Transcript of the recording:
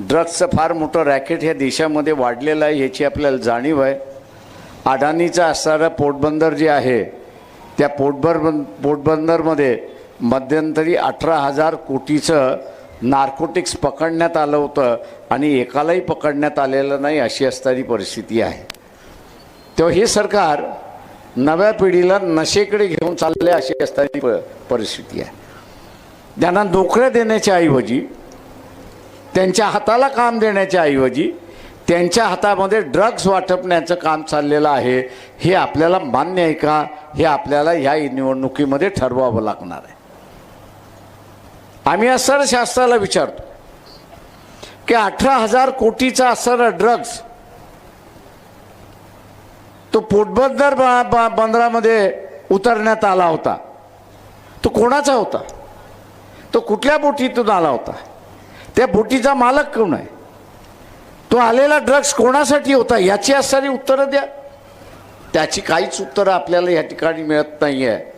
ड्रग्सचं फार मोठं रॅकेट ह्या देशामध्ये वाढलेलं आहे, याची आपल्याला जाणीव आहे. अडाणीचं असणारं पोटबंदर जे आहे त्या पोटबंदरमध्ये मध्यंतरी 18,000 कोटीचं नार्कोटिक्स पकडण्यात आलं होतं आणि एकालाही पकडण्यात आलेलं नाही, अशी असणारी परिस्थिती आहे. तेव्हा हे सरकार नव्या पिढीला नशेकडे घेऊन चालले अशी असणारी परिस्थिती आहे. त्यांना नोकऱ्या देण्याच्या ऐवजी, त्यांच्या हाताला काम देण्याच्या ऐवजी त्यांच्या हातामध्ये ड्रग्स वाटपण्याचं काम चाललेलं आहे. हे आपल्याला मान्य आहे का, हे आपल्याला ह्या निवडणुकीमध्ये ठरवावं लागणार आहे. आम्ही असणाऱ्या शास्त्राला विचारतो की 18,000 कोटीचा असणारा ड्रग्स तो पोटबंदर बंदरामध्ये उतरण्यात आला होता, तो कोणाचा होता? तो कुठल्या बोटीतून आला होता? त्या बोटीचा मालक कोण आहे? तो आलेला ड्रग्स कोणासाठी होता? याची असणारी उत्तरं द्या. त्याची काहीच उत्तरं आपल्याला या ठिकाणी मिळत नाही आहे.